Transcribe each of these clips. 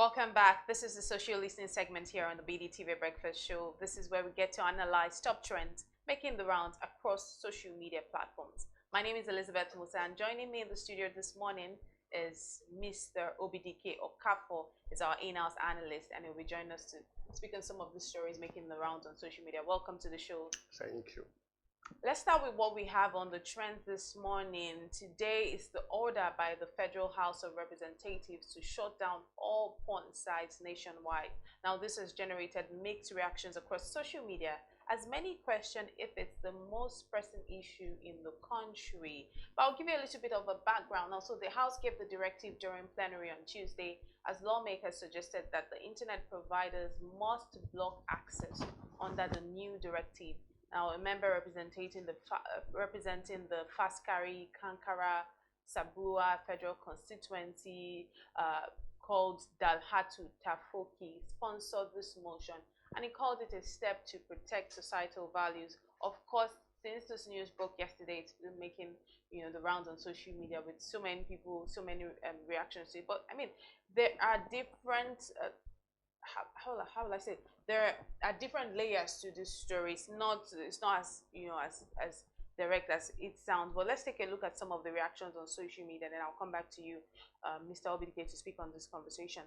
Welcome back. This is the social listening segment here on the BDTV Breakfast Show. This is where we get to analyze top trends making the rounds across social media platforms. My name is Elizabeth Musa, and joining me in the studio this morning is Mr. Obidike Okafor, is our in-house analyst, and he'll be joining us to speak on some of the stories making the rounds on social media. Welcome to the show. Thank you. Let's start with what we have on the trend this morning. Today is the order by the Federal House of Representatives to shut down all porn sites nationwide. Now, this has generated mixed reactions across social media, as many question if it's the most pressing issue in the country. But I'll give you a little bit of a background. Also, the House gave the directive during plenary on Tuesday, as lawmakers suggested that the internet providers must block access under the new directive. Now, a member representing the Faskari Kankara Sabua federal constituency called Dalhatu Tafoki sponsored this motion, and he called it a step to protect societal values. Of course, since this news broke yesterday, it's been making the rounds on social media with so many people, so many reactions to it. But I mean, there are different how will I say it? There are different layers to this story. It's not as as direct as it sounds. But let's take a look at some of the reactions on social media, and then I'll come back to you, Mr. Obidike, to speak on this conversation.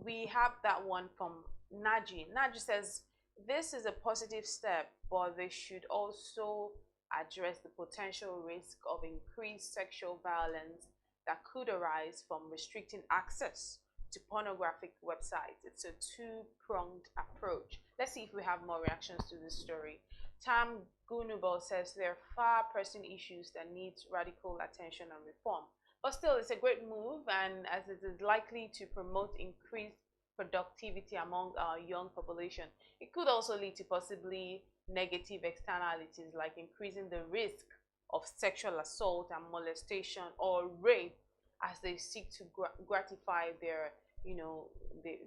We have that one from Naji. Naji says this is a positive step, but they should also address the potential risk of increased sexual violence that could arise from restricting access to pornographic websites. It's a two-pronged approach. Let's see if we have more reactions to this story. Tam Gunubal says there are far-pressing issues that need radical attention and reform. But still, it's a great move, and as it is likely to promote increased productivity among our young population, it could also lead to possibly negative externalities like increasing the risk of sexual assault and molestation or rape as they seek to gratify their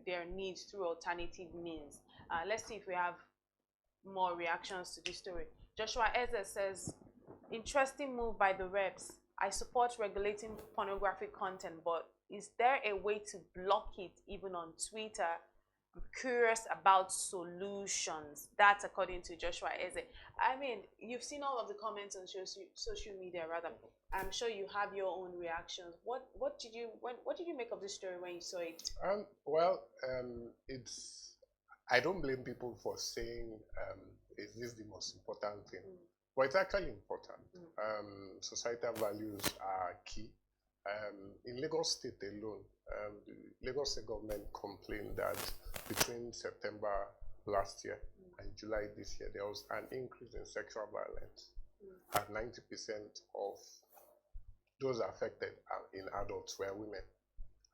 their needs through alternative means. Let's see if we have more reactions to this story. Joshua Eze says, interesting move by the reps. I support regulating pornographic content, but is there a way to block it even on Twitter? I'm curious about solutions. That's according to Joshua Eze. I mean, you've seen all of the comments on social media, rather. I'm sure you have your own reactions. What did you make of this story when you saw it? It's, I don't blame people for saying is this the most important thing, but it's actually important. Societal values are key. In Lagos State alone, the Lagos State government complained that between September last year and July this year, there was an increase in sexual violence. And 90% of those affected in adults were women,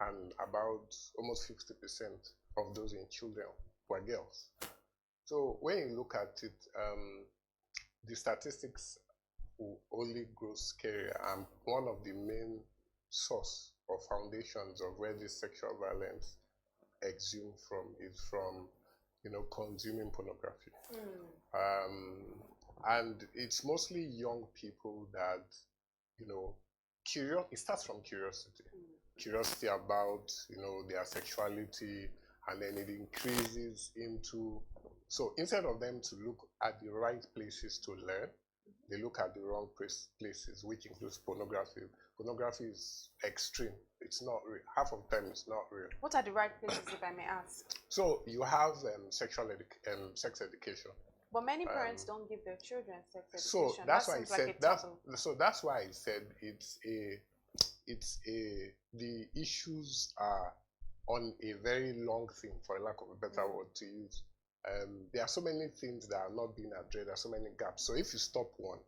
and about almost 50% of those in children were girls. So when you look at it, the statistics will only grow scarier, and one of the main source or foundations of where this sexual violence exhumed from is from consuming pornography. And it's mostly young people that it starts from curiosity about their sexuality, and then it increases into, so instead of them to look at the right places to learn, they look at the wrong places, which includes pornography. Pornography is extreme. It's not real. Half of the time, it's not real. What are the right places, if I may ask? So you have sex education. But many parents don't give their children sex education. So that's why I said that's why I said the issues are on a very long thing, for lack of a better word to use. There are so many things that are not being addressed. There are so many gaps. So if you stop one,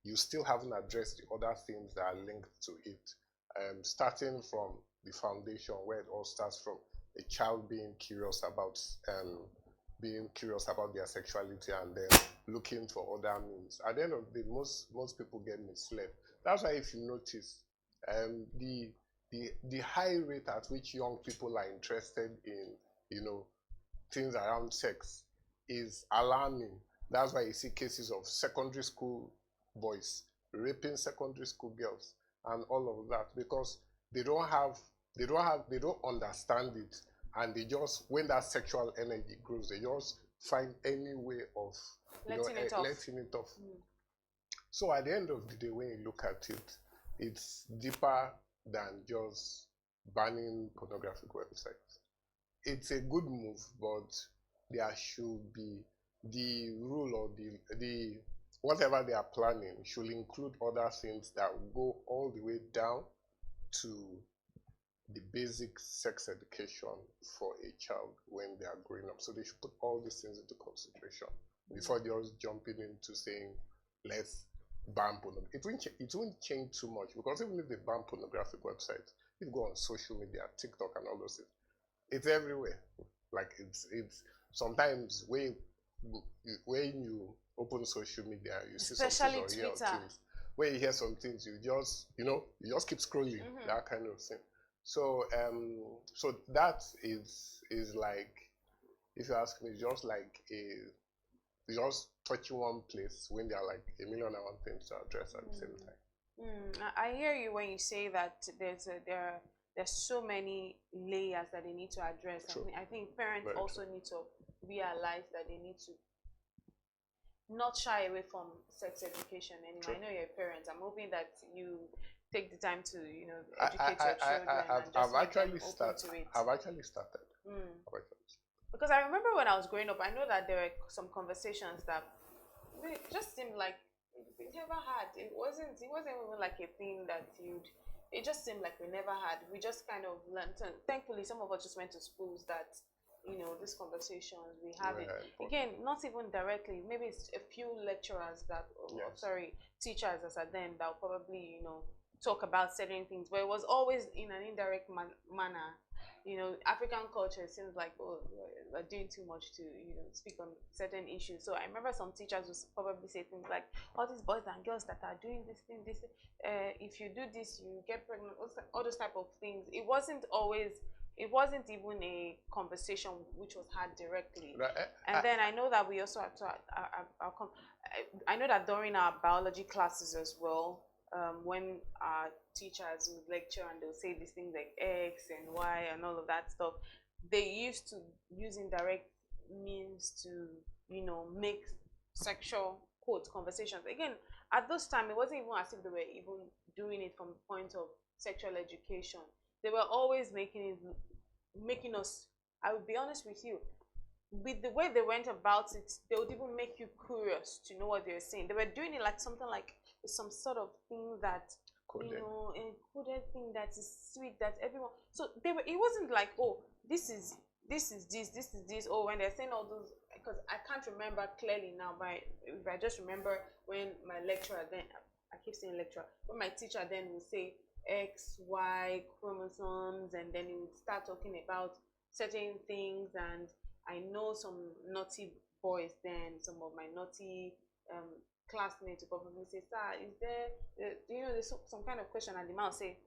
you still haven't addressed the other things that are linked to it. Starting from the foundation, where it all starts from a child being curious about their sexuality, and then looking for other means. At the end of the day, most people get misled. That's why, if you notice, the high rate at which young people are interested in things around sex is alarming. That's why you see cases of secondary school boys raping secondary school girls and all of that, because they don't understand it, and they just, when that sexual energy grows, they just find any way of letting it off. So at the end of the day, when you look at it, it's deeper than just banning pornographic websites. It's a good move, but there should be the rule, or the whatever they are planning should include other things that will go all the way down to the basic sex education for a child when they are growing up. So they should put all these things into consideration before just jumping into saying, let's ban pornography. It won't change too much, because even if they ban pornographic websites, if you go on social media, TikTok and all those things, it's everywhere. Like it's sometimes when you open social media, you see something or hear things. When you hear some things, you just keep scrolling, that kind of thing. So so that is like, if you ask me, just like just touching one place when there are like a million and one things to address at the same time. I hear you when you say that there's so many layers that they need to address. I think parents also need to realize that they need to not shy away from sex education anymore. I know you're a parent. I'm hoping that you take the time to educate your children. I've actually started. Because I remember when I was growing up, I know that there were some conversations that really just seemed like we never had. It wasn't even like a thing that it just seemed like we never had. We just kind of learned. Thankfully, some of us just went to schools that, these conversations, we have it. Again, not even directly. Maybe it's a few lecturers that, teachers as at then, that will probably, talk about certain things. But it was always in an indirect manner. African culture, it seems like, we're doing too much to, speak on certain issues. So I remember some teachers would probably say things like, all these boys and girls that are doing this thing, if you do this, you get pregnant, all those type of things. It wasn't even a conversation which was had directly. And then I know that we also have to, I know that during our biology classes as well, when our teachers would lecture and they'll say these things like X and Y and all of that stuff, they used to use indirect means to, make sexual conversations. Again, at those time, it wasn't even as if they were even doing it from the point of sexual education. They were always making us, I will be honest with you, with the way they went about it, they would even make you curious to know what they were saying. They were doing it like something like some sort of thing that, encoded thing that is sweet, that everyone. So it wasn't like, oh, this is this. Oh, when they're saying all those, because I can't remember clearly now, but if I just remember when my lecturer then, I keep saying lecturer, when my teacher then would say X, Y chromosomes, and then he would start talking about certain things, and I know some naughty boys then, some of my naughty classmates will probably say, sir, is there, there's some kind of question, and the man will say,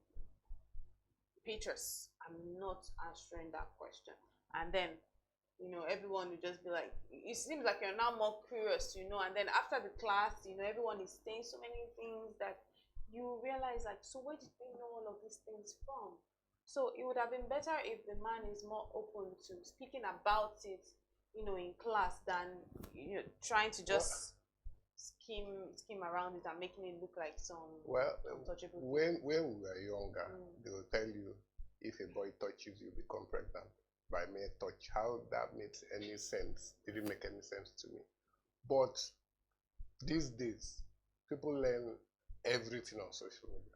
Petrus, I'm not answering that question. And then, everyone will just be like, it seems like you're now more curious, and then after the class, everyone is saying so many things that you realize, like, so where did they know all of these things from? So it would have been better if the man is more open to speaking about it, in class, than, trying to just scheme around it and making it look like some untouchable. When we were younger, they will tell you, if a boy touches you, become pregnant by mere touch. How that makes any sense? It didn't make any sense to me. But these days, people learn everything on social media.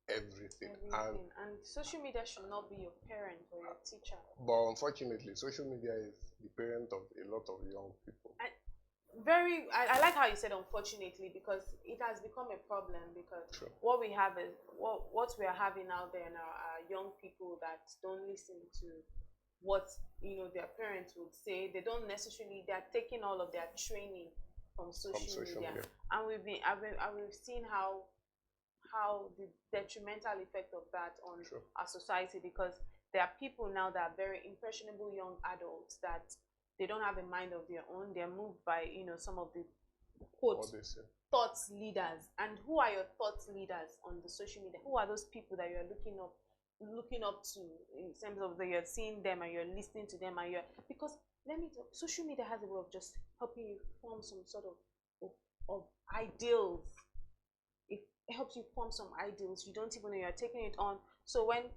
Everything. And social media should not be your parent or your teacher. But unfortunately, social media is the parent of a lot of young people. I like how you said unfortunately, because it has become a problem, because what we have is what we are having out there now are young people that don't listen to what their parents would say. They don't necessarily, they're taking all of their training from social media. And we've seen how the detrimental effect of that on our society, because there are people now that are very impressionable young adults that they don't have a mind of their own. They're moved by, some of the quote thoughts leaders. And who are your thoughts leaders on the social media? Who are those people that you're looking up looking up to, in terms of that you're seeing them and you're listening to them, and because let me tell, social media has a way of just helping you form some sort of ideals. It helps you form some ideals. You don't even know you're taking it on. So when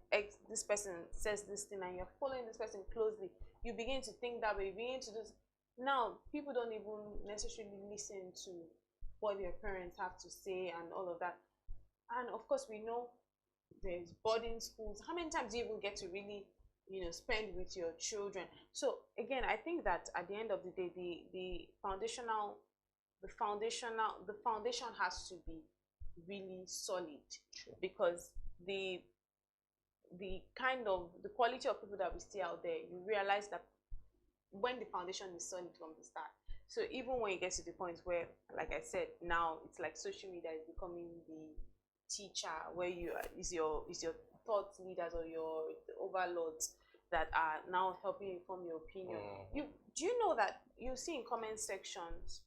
this person says this thing and you're following this person closely, you begin to think that way. You begin to do. Now people don't even necessarily listen to what their parents have to say and all of that. And of course, we know there's boarding schools. How many times do you even get to really, spend with your children? So again, I think that at the end of the day, the foundation has to be really solid, because the quality of people that we see out there, you realize that when the foundation is solid from the start. So even when you get to the point where, like I said, now it's like social media is becoming the teacher, where is your thought leaders or your overlords that are now helping you form your opinion. Do you know that you see in comment sections,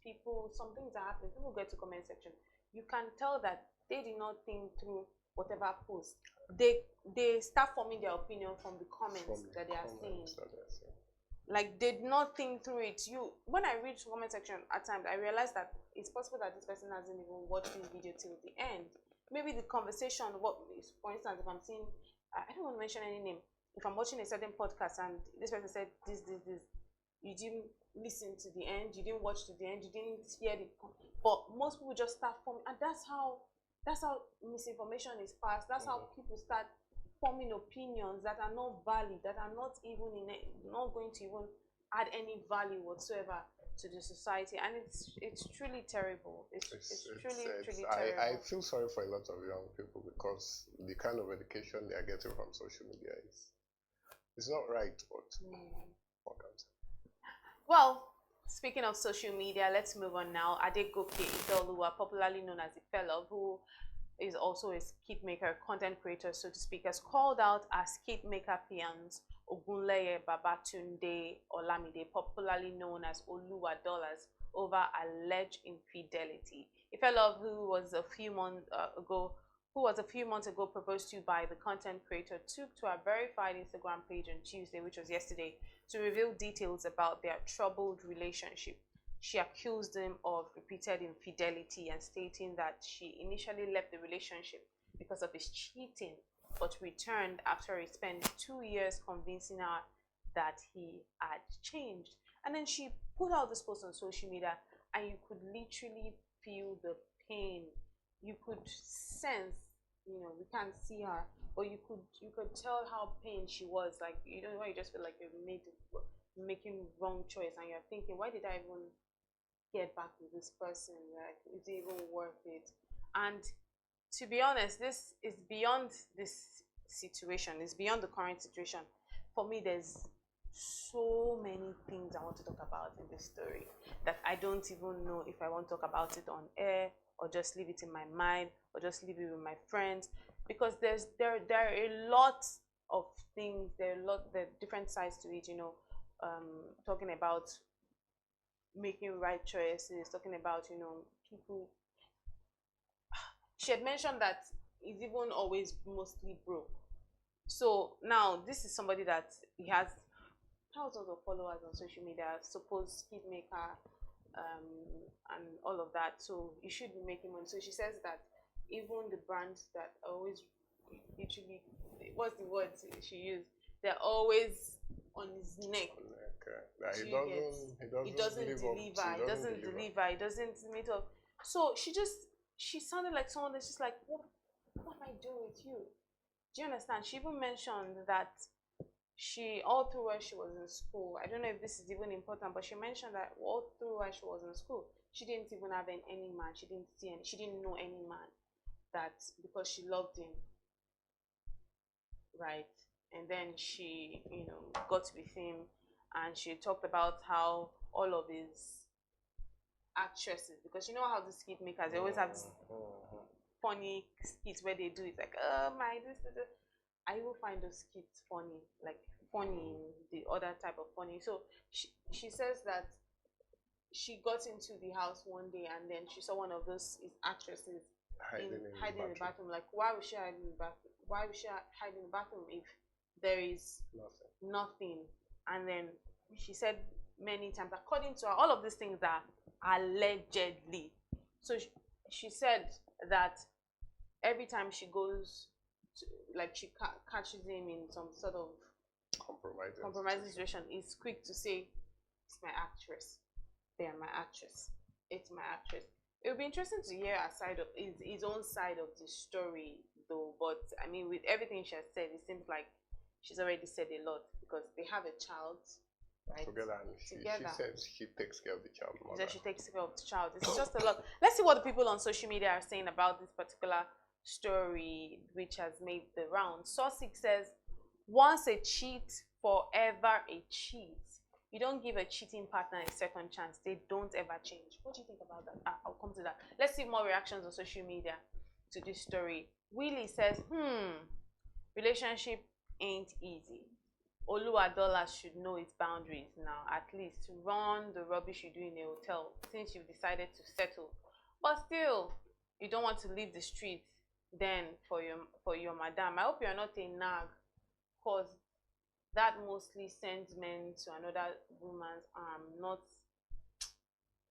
some things are happening, people get to comment section, you can tell that they did not think through whatever post. They start forming their opinion from the comments that they are seeing. Like, they did not think through it. When I read comment section at times, I realize that it's possible that this person hasn't even watched this video till the end. Maybe the conversation, for instance, if I'm seeing, I don't want to mention any name, if I'm watching a certain podcast and this person said this, you didn't listen to the end, you didn't watch to the end, you didn't hear the, but most people just start forming, and that's how misinformation is passed. That's how people start forming opinions that are not valid, that are not going to even add any value whatsoever to the society. And it's truly terrible. It's truly terrible. I feel sorry for a lot of young people, because the kind of education they are getting from social media is not right, but what can I say? Well, speaking of social media, let's move on now. Adegoke Idoluwa, popularly known as Ifelov, who is also a skit maker, content creator, so to speak, has called out as skit maker fiancé Ogunleye Babatunde Olamide, popularly known as Oluwadollarz, over alleged infidelity. Ifelov, who was a few months ago proposed to by the content creator, took to a verified Instagram page on Tuesday, which was yesterday, to reveal details about their troubled relationship. She accused him of repeated infidelity and stating that she initially left the relationship because of his cheating, but returned after he spent 2 years convincing her that he had changed. And then she put out this post on social media, and you could literally feel the pain. You could sense, we can't see her, but you could tell how pained she was. Like, why you just feel like you're making wrong choice, and you're thinking, why did I even get back with this person? Like, is it even worth it? And to be honest, this is beyond this situation. It's beyond the current situation. For me, there's so many things I want to talk about in this story that I don't even know if I want to talk about it on air, or just leave it in my mind, or just leave it with my friends, because there are a lot of things. There are different sides to it. Talking about making right choices, talking about people. She had mentioned that he's even always mostly broke. So now this is somebody that he has thousands of followers on social media, supposed skit maker, and all of that. So you should be making money. So she says that even the brands that always literally, what's the word she used? They're always on his neck. He doesn't deliver. He doesn't meet up. So she sounded like someone that's just like, what am I doing with you? Do you understand? She even mentioned that all through while she was in school, I don't know if this is even important, but she mentioned that all through while she was in school, she didn't even have any man. She didn't know any man, that because she loved him, right? And then she, got with him, and she talked about how all of his actresses, because you know how the skit makers, they always have this funny skits where they do it like, oh my, this. I will find those skits funny, like funny, the other type of funny. So she says that she got into the house one day, and then she saw one of those actresses hiding in the bathroom. Like, why was she hiding in the bathroom? why would she hide in the bathroom if there is nothing? And then she said many times, according to her, all of these things are allegedly. So she said that every time she goes to, like, she catches him in some sort of compromising situation, he's quick to say, it's my actress, they are my actress, it's my actress. It would be interesting to hear his own side of the story, though. But I mean, with everything she has said, it seems like she's already said a lot, because they have a child, right? Together, and she says she takes care of the child. She takes care of the child. It's just a lot. Let's see what the people on social media are saying about this particular story, which has made the round. Sosik says, once a cheat, forever a cheat. You don't give a cheating partner a second chance. They don't ever change. What do you think about that? I'll come to that. Let's see more reactions on social media to this story. Willie says, relationship ain't easy. Oluwadollarz should know its boundaries now. At least run the rubbish you do in a hotel since you've decided to settle. But still, you don't want to leave the street then for your madam. I hope you're not a nag, because that mostly sends men to another woman's arm. Not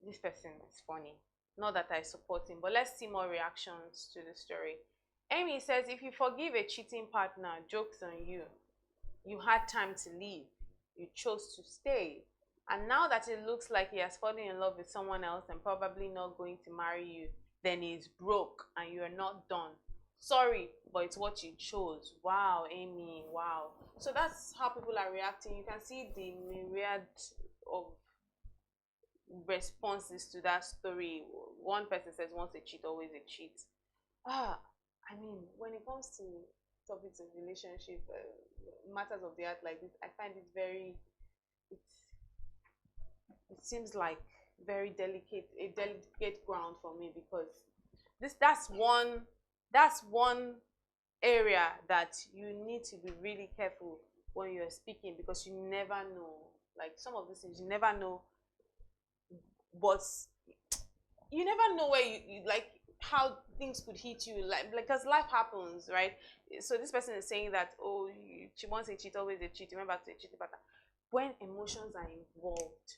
this person is funny. Not that I support him, but let's see more reactions to the story. Amy says, if you forgive a cheating partner, joke's on you. You had time to leave. You chose to stay. And now that it looks like he has fallen in love with someone else and probably not going to marry you, then he's broke and you're not done. Sorry, but it's what you chose. Wow, Amy, wow. So that's how people are reacting. You can see the myriad of responses to that story. One person says, once a cheat, always a cheat. I mean, when it comes to topics of relationship, matters of the heart like this, I find it very, it seems like very delicate ground for me, because that's one area that you need to be really careful when you're speaking, because you never know, like some of these things you never know, but you never know where you like how things could hit you, like because life happens, right? So this person is saying that, oh, she wants a cheat, always a cheat. Remember to a cheating partner. When emotions are involved,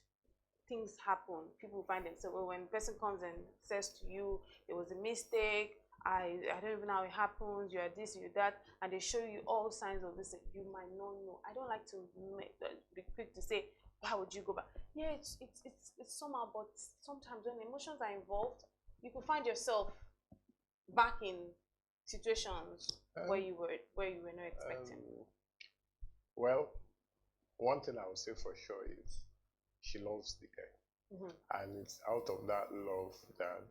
things happen. People find themselves, when the person comes and says to you, it was a mistake, I don't even know how it happens, you're this, you're that, and they show you all signs of this, you might not know. I don't like to be quick to say, why would you go back? Yeah, it's somehow, but sometimes when emotions are involved, you could find yourself back in situations where you were not expecting. Well, one thing I would say for sure is she loves the guy, and it's out of that love that.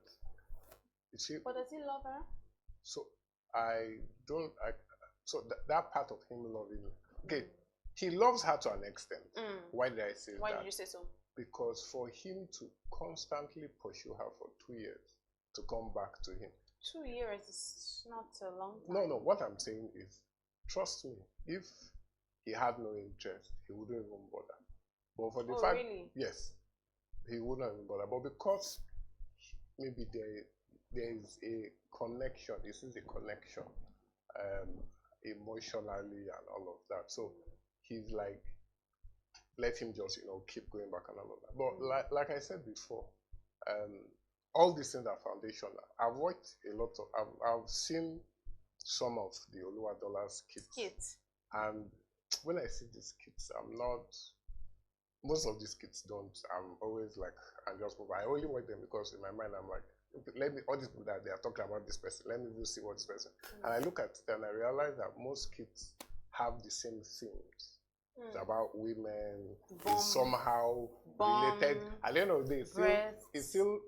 But does he love her? So that part of him loving, okay, he loves her to an extent. Why did I say that? Why did you say so? Because for him to constantly pursue her for 2 years to come back to him. 2 years is not a long time. No, what I'm saying is, trust me, if he had no interest, he wouldn't even bother. But for the fact, really? Yes, he wouldn't even bother. But because maybe there is a connection, this is a connection, emotionally and all of that. So he's like, let him just, keep going back and all of that. But like I said before, all these things are foundational. I've worked a lot of, I've seen some of the Oluwadollarz kits. And when I see these kits, most of these kits don't, I'm always like, I only work them because in my mind, I'm like, all these people that they are talking about this person, let me just see what this person. And I look at it and I realize that most kits have the same themes. It's about women, it's somehow related. At the end of the day, it's still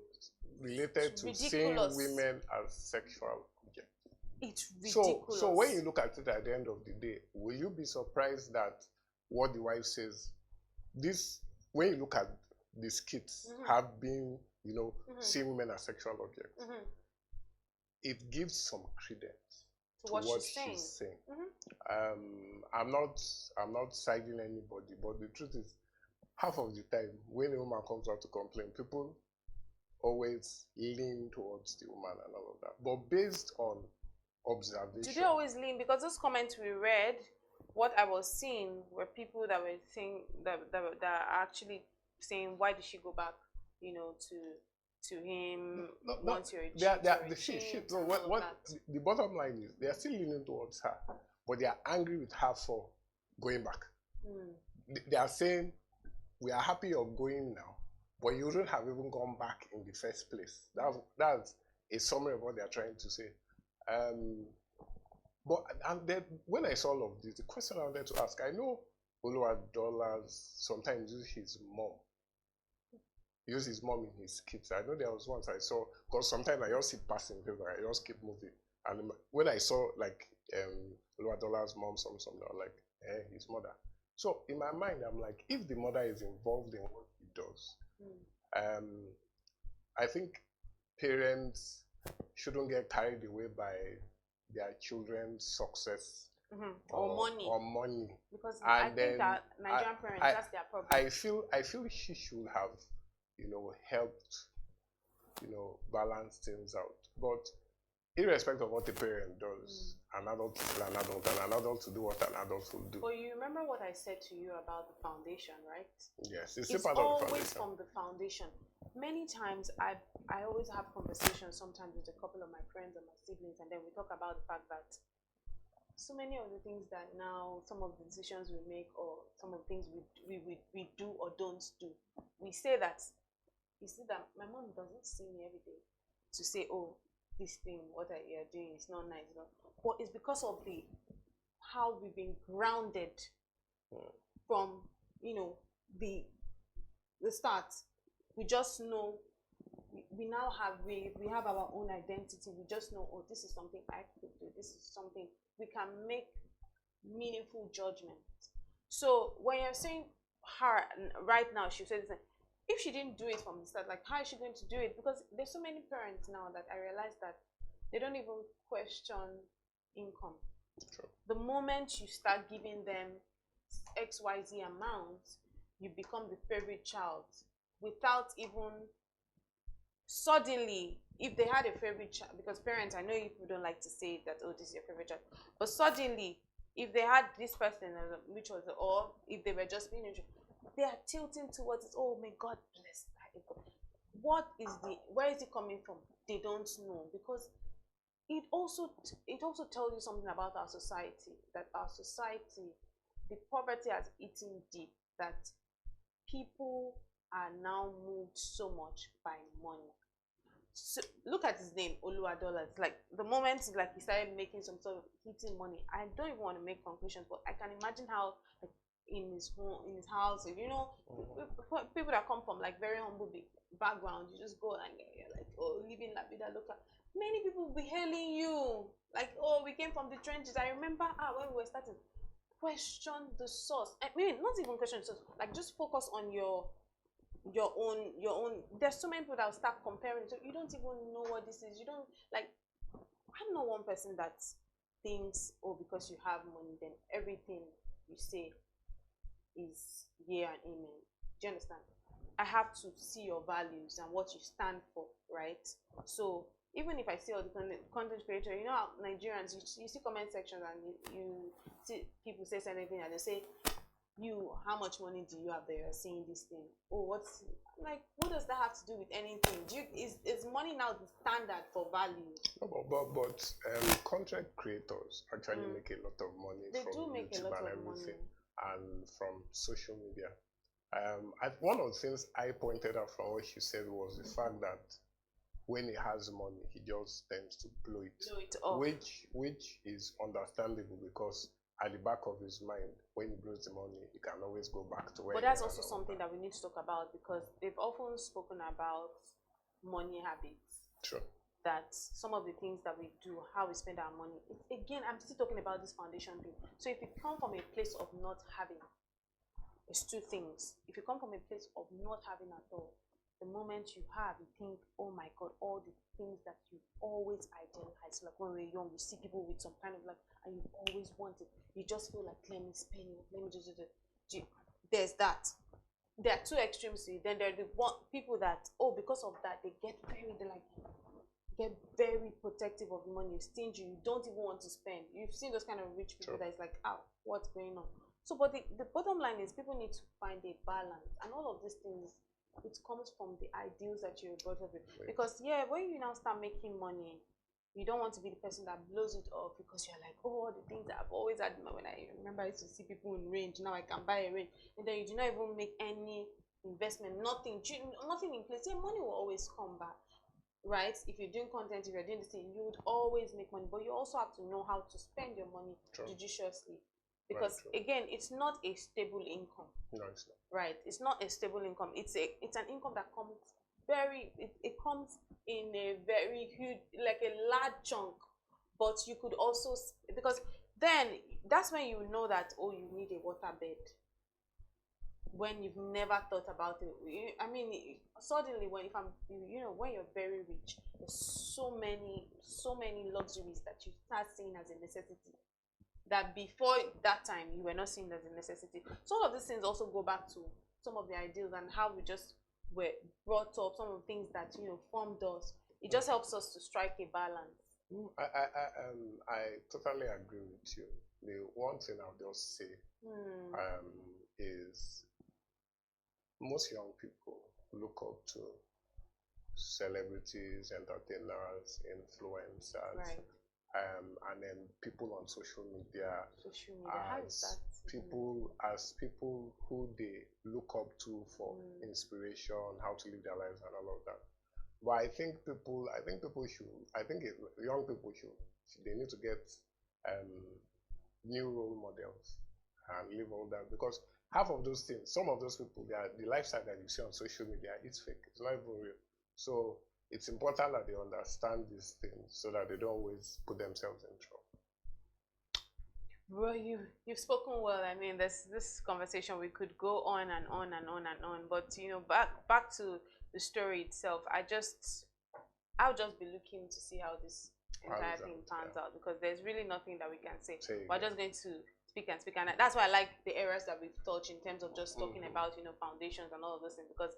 related to seeing women as sexual objects. It's ridiculous. So when you look at it at the end of the day, will you be surprised that what the wife says, when you look at these kits have been, seeing women as sexual objects, it gives some credence to what she's saying. I'm not siding anybody, but the truth is, half of the time when a woman comes out to complain, people always lean towards the woman and all of that. But based on observation. Do they always lean? Because those comments we read, what I was seeing were people that were saying that are actually saying, why did she go back, you know, to him once you're a cheat? So the bottom line is they are still leaning towards her, but they are angry with her for going back. They are saying, we are happy you're going now, but you wouldn't have even gone back in the first place. That's a summary of what they are trying to say. But and then when I saw all of this, the question I wanted to ask, I know Oluwadollarz sometimes uses his mom. He uses his mom in his skits. I know there was once I saw, because sometimes I just sit past him, I just keep moving. And when I saw like Oluwadollarz mom, something, I was like, his mother. So in my mind, I'm like, if the mother is involved in what he does, I think parents shouldn't get carried away by their children's success or money. Because I think that Nigerian parents, that's their problem. I feel she should have, helped, balance things out. But irrespective of what the parent does, an adult is an adult, and an adult to do what an adult will do. But you remember what I said to you about the foundation, right? Yes, it's part of the foundation. Always from the foundation. Many times I always have conversations sometimes with a couple of my friends and my siblings, and then we talk about the fact that so many of the things that now, some of the decisions we make, or some of the things we do or don't do, we say that, you see that my mom doesn't see me every day to say, oh, this thing, what you're doing is not nice. But it's because of how we've been grounded from, the start. We just know, we now have, we have our own identity. We just know, oh, this is something I could do. This is something we can make meaningful judgment. So when you're saying her right now, she said, if she didn't do it from the start, like, how is she going to do it? Because there's so many parents now that I realize that they don't even question income. True. The moment you start giving them XYZ amounts, you become the favorite child without even suddenly, if they had a favorite child, because parents, I know people don't like to say that, oh, this is your favorite child, but suddenly, if they had this person, which was, or if they were just being, they are tilting towards it. Oh, may God bless that. Where is it coming from? They don't know, because it also tells you something about our society, that our society, the poverty has eaten deep, that people are now moved so much by money. So look at his name, Oluwadollarz. Like the moment he started making some sort of hitting money, I don't even want to make conclusions, but I can imagine how, like, in his home, in his house, people that come from like very humble backgrounds, you just go and you're like, oh, living la vida loca. Many people will be hailing you like, oh, we came from the trenches. I remember when we were starting, question the source. I mean, not even question the source, like just focus on your own. There's so many people that will start comparing, so you don't even know what this is. You don't, like, I'm not one person that thinks, oh, because you have money, then everything you say is yeah and amen. Do you understand? I have to see your values and what you stand for, right? So even if I see all the content creator, how Nigerians, you see comment sections and you see people say anything and they say, how much money do you have that you're saying this thing? Oh, what does that have to do with anything? Is money now the standard for value? No, but content creators actually make a lot of money from YouTube and everything, and from social media. One of the things I pointed out from what she said was the fact that when he has money, he just tends to blow it off. Which is understandable, because at the back of his mind, when he blows the money, he can always go back to where. But that's also something that we need to talk about, because they've often spoken about money habits. True. That some of the things that we do, how we spend our money. Again, I'm still talking about this foundation thing. So if you come from a place of not having, it's two things. If you come from a place of not having at all, the moment you have, you think, oh my God, all the things that you always idealize. Like when we're young, you see people with some kind of like, and you always want it. You just feel like, let me spend it, let me just do it. There's that. There are two extremes. Then there are the people that, oh, because of that, they're like, get very protective of money, you're stingy, you don't even want to spend. You've seen those kind of rich people that is like, oh, what's going on? So, but the bottom line is people need to find a balance, and all of these things, it comes from the ideals that you're brought up with. Because yeah, when you now start making money, you don't want to be the person that blows it off because you're like, oh, all the things that I've always had. When I remember, I used to see people in range. Now I can buy a range, and then you do not even make any investment, nothing in place. Yeah, money will always come back, right? If you're doing content, if you're doing this thing, you would always make money, but you also have to know how to spend your money judiciously. Because again, it's not a stable income. No, it's not. Right? It's not a stable income. It's an income that comes it comes in a very huge, like a large chunk. But you could also, because then that's when you know that, oh, you need a waterbed. When you've never thought about it. I mean, suddenly when when you're very rich, there's so many luxuries that you start seeing as a necessity, that before that time you were not seeing as a necessity. So all of these things also go back to some of the ideals and how we just were brought up, some of the things that formed us. It just helps us to strike a balance. I totally agree with you. The one thing I'll just say is most young people look up to celebrities, entertainers, influencers. Right. And then people on social media as people who they look up to for inspiration, how to live their lives and all of that. But I think young people they need to get new role models and live all that, because half of those things, some of those people, the lifestyle that you see on social media, it's fake. It's not even real. So it's important that they understand these things so that they don't always put themselves in trouble. Bro, you've spoken well. I mean, this conversation, we could go on and on and on and on. But back to the story itself, I'll just be looking to see how this entire thing pans out, because there's really nothing that we can say. We're just going to speak and speak, and that's why I like the areas that we've touched in terms of just talking about foundations and all of those things, because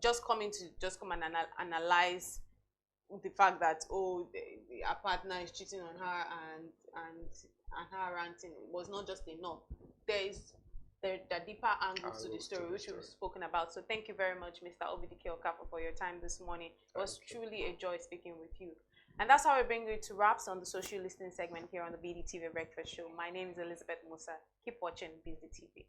just come and analyze the fact that her partner is cheating on her and her ranting was not just enough. There is the deeper angles to the story, which we've spoken about. So thank you very much, Mr. Obidike Okafor, for your time this morning. It was truly a joy speaking with you. And that's how we bring you to wraps on the social listening segment here on the BDTV Breakfast Show. My name is Elizabeth Musa. Keep watching BDTV.